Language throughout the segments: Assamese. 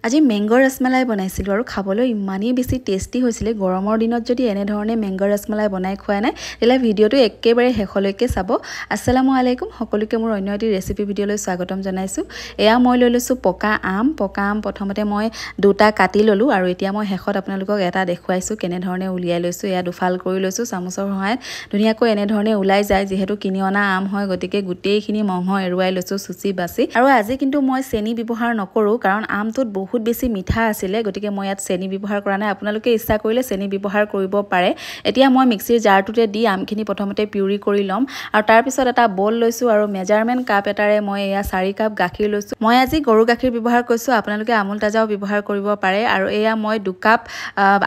আজি মেংগো ৰসমালাই বনাইছিলো আৰু খাবলৈ ইমানেই বেছি টেষ্টি হৈছিল। গৰমৰ দিনত যদি এনে ধৰণে মেংগো ৰসমালাই বনাই খোৱা নাই তেলে ভিডিওটো একেবাৰে শেষলৈকে চাব। আসসালামু আলাইকুম, সকলোকে মোৰ অন্য এটি ৰেচিপি ভিডিওলৈ স্বাগতম জনাইছো। এয়া মই লৈ লৈছো পকা আম প্ৰথমতে মই দুটা কাটি ললো আৰু এতিয়া মই শেষত আপোনালোকক এটা দেখুৱাইছো কেনে ধৰণে উলিয়াই লৈছো। এয়া দুফাল কৰি লৈছো চামুচৰ সহায়ত ধুনীয়াকৈ এনে ধৰণে ওলাই যায়, যেহেতু কিনি অনা আম হয় গতিকে গোটেইখিনি মংহ এৰুৱাই লৈছো চুচি বাছি। আৰু আজি কিন্তু মই চেনি ব্যৱহাৰ নকৰো কাৰণ আমটোত বহুত বেছি মিঠা আছিলে, গতিকে মই ইয়াত চেনি ব্যৱহাৰ কৰা নাই। আপোনালোকে ইচ্ছা কৰিলে চেনি ব্যৱহাৰ কৰিব পাৰে। এতিয়া মই মিক্সিৰ জাৰটোতে দি আমখিনি প্ৰথমতে পিউৰি কৰি ল'ম আৰু তাৰ পিছত এটা বল লৈছো আৰু মেজাৰমেন্ট কাপ এটাৰে মই এয়া 4 কাপ গাখীৰ লৈছো। মই আজি গৰু গাখীৰ ব্যৱহাৰ কৰিছো, আপোনালোকে আমুল তাজাও ব্যৱহাৰ কৰিব পাৰে। আৰু এয়া মই 2 কাপ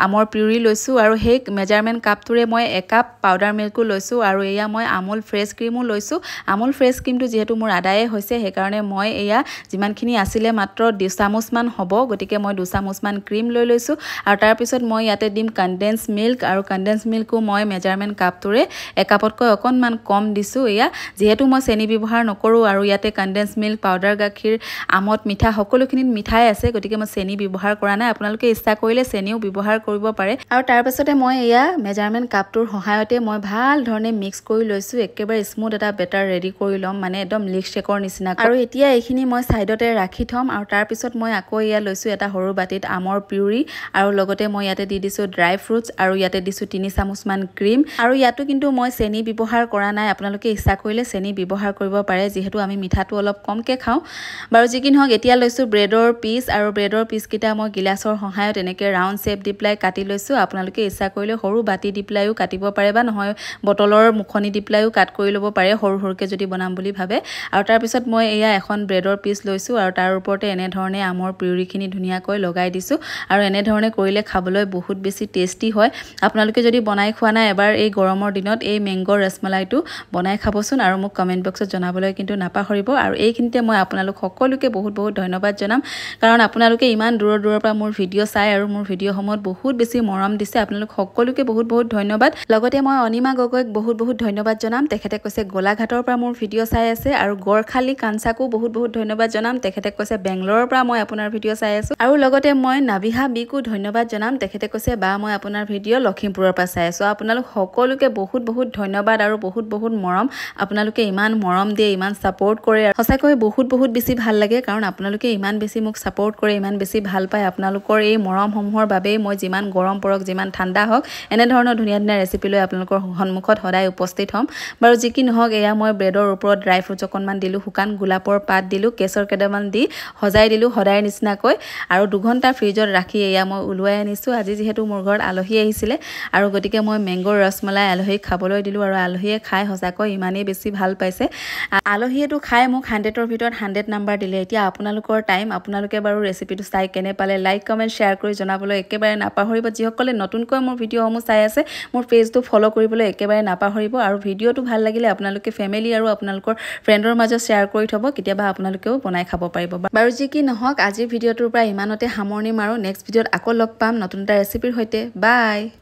আমৰ পিউৰি লৈছো আৰু সেই মেজাৰমেন্ট কাপটোৰে মই 1 কাপ পাউডাৰ মিল্কো লৈছো আৰু এয়া মই আমুল ফ্ৰেছ ক্ৰীমো লৈছো। আমুল ফ্ৰেছ ক্ৰীমটো যেহেতু মোৰ আদায়ে হৈছে সেইকাৰণে মই এয়া যিমানখিনি আছিলে মাত্ৰ 2 চামুচ মান হ'ব, গতিকে মই 2 চামুচ মান ক্ৰীম লৈ লৈছো আৰু তাৰ পিছত মই ইয়াতে দিম কনডেন্স মিল্ক আৰু কনডেন্স মিল্কো মই মেজাৰমেন্ট কাপটোৰে 1 কাপতকৈ অকনমান কম দিছো। এয়া যেহেতু মই চেনি ব্যৱহাৰ নকৰো আৰু ইয়াতে কনডেন্স মিল্ক, পাউডাৰ গাখীৰ, আমত মিঠা সকলোখিনিত মিঠাই আছে, গতিকে মই চেনি ব্যৱহাৰ কৰা নাই। আপোনালোকে ইচ্ছা কৰিলে চেনিও ব্যৱহাৰ কৰিব পাৰে। আৰু তাৰ পাছতে মই এয়া মেজাৰমেন্ট কাপটোৰ সহায়তে মই ভাল ধৰণে মিক্স কৰি লৈছো। একেবাৰে স্মুথ এটা বেটাৰ ৰেডি কৰি ল'ম, মানে একদম মিল্ক শেকৰ নিচিনা। আৰু এতিয়া এইখিনি মই সাইডতে ৰাখি থম আৰু তাৰ পিছত মই আকৌ এয়া লৈছো এটা সৰু বাটিত আমৰ পিউৰি আৰু লগতে মই ইয়াতে দি দিছো ড্ৰাই ফ্ৰুটছ আৰু ইয়াতে দিছো 3 চামুচ মান ক্ৰীম। আৰু ইয়াতো কিন্তু মই চেনি ব্যৱহাৰ কৰা নাই, আপোনালোকে ইচ্ছা কৰিলে চেনি ব্যৱহাৰ কৰিব পাৰে, যিহেতু আমি মিঠাটো অলপ কমকে খাওঁ। বাৰু যি কি নহওক, এতিয়া লৈছো ব্ৰেডৰ পিচ আৰু ব্ৰেডৰ পিচকেইটা মই গিলাচৰ সহায়ত এনেকৈ ৰাউণ্ড শ্বেপ দি পেলাই কাটি লৈছো। আপোনালোকে ইচ্ছা কৰিলে সৰু বাটি দি পেলাইও কাটিব পাৰে বা নহয় বটলৰ মুখনি দি পেলাইও কাট কৰি ল'ব পাৰে সৰু সৰুকৈ যদি বনাম বুলি ভাবে। আৰু তাৰ পিছত মই এয়া এখন ব্ৰেডৰ পিচ লৈছো আৰু তাৰ ওপৰতে এনে ধৰণে আমৰ পিউৰিখিনি ধুনীয়াকৈ লগাই দিছো আৰু এনে ধৰণে কৰিলে খাবলৈ বহুত বেছি টেষ্টি হয়। আপোনালোকে যদি বনাই খোৱা নাই এবাৰ এই গৰমৰ দিনত এই মেংগো ৰসমালাইটো বনাই খাবচোন আৰু মোক কমেন্ট বক্সত জনাবলৈ কিন্তু নাপাহৰিব। আৰু এইখিনিতে মই আপোনালোক সকলোকে বহুত ধন্যবাদ জনাম, কাৰণ আপোনালোকে ইমান দূৰৰ পৰা মোৰ ভিডিঅ' চাই আৰু মোৰ ভিডিঅ'সমূহত বহুত বেছি মৰম দিছে। আপোনালোক সকলোকে বহুত ধন্যবাদ। লগতে মই অনিমা গগৈক বহুত ধন্যবাদ জনাম, তেখেতে কৈছে গোলাঘাটৰ পৰা মোৰ ভিডিঅ' চাই আছে। আৰু গড়খালি কাঞ্চাকো বহুত ধন্যবাদ জনাম, তেখেতে কৈছে বেংগলোৰৰ পৰা মই আপোনাৰ ভিডিঅ' চাই আছো। আৰু লগতে মই নাবিহা বিকো ধন্যবাদ জনাম, তেখেতে কৈছে বা মই আপোনাৰ ভিডিঅ' লখিমপুৰৰ পৰা চাই আছো। আপোনালোক সকলোকে বহুত ধন্যবাদ আৰু বহুত মৰম। আপোনালোকে ইমান মৰম দিয়ে, ইমান ছাপোৰ্ট কৰে, সঁচাকৈ বহুত বেছি ভাল লাগে, কাৰণ আপোনালোকে ইমান বেছি মোক ছাপোৰ্ট কৰে, ইমান বেছি ভাল পায়। আপোনালোকৰ এই মৰমসমূহৰ বাবেই মই যিমান গৰম পৰক, যিমান ঠাণ্ডা হওক, এনেধৰণৰ ধুনীয়া ৰেচিপি লৈ আপোনালোকৰ সন্মুখত সদায় উপস্থিত হ'ম। বাৰু যি কি নহওক, এয়া মই ব্ৰেডৰ ওপৰত ড্ৰাই ফ্ৰুটছ অকণমান দিলো, শুকান গোলাপৰ পাত দিলো, কেশৰ কেইটামান দি সজাই দিলো সদায় নিচিনাকৈ আৰু 2 ঘণ্টা ফ্ৰিজত ৰাখি এয়া মই ওলোৱাই আনিছো। আজি যিহেতু মোৰ ঘৰত আলহী আহিছিলে আৰু গতিকে মই মেংগো ৰসমালাই আলহীক খাবলৈ দিলো আৰু আলহীয়ে খাই সঁচাকৈ ইমানেই বেছি ভাল পাইছে। আলহীয়েটো খাই মোক 100ৰ ভিতৰত 100 নাম্বাৰ দিলে। এতিয়া আপোনালোকৰ টাইম, আপোনালোকে বাৰু ৰেচিপিটো চাই কেনে পালে লাইক কমেণ্ট শ্বেয়াৰ কৰি জনাবলৈ একেবাৰে নাপাহৰিব। যিসকলে নতুনকৈ মোৰ ভিডিঅ'সমূহ চাই আছে মোৰ পেজটো ফ'ল' কৰিবলৈ একেবাৰে নাপাহৰিব। আৰু ভিডিঅ'টো ভাল লাগিলে আপোনালোকে ফেমিলি আৰু আপোনালোকৰ ফ্ৰেণ্ডৰ মাজত শ্বেয়াৰ কৰি থ'ব, কেতিয়াবা আপোনালোকেও বনাই খাব পাৰিব। বাৰু যি কি নহওক, আজিৰ ভিডিঅ'টোৰ পৰা ইমানতে সামৰণি মাৰো। নেক্সট ভিডিঅ'ত আকৌ লগ পাম নতুন এটা ৰেচিপিৰ সৈতে। বাই।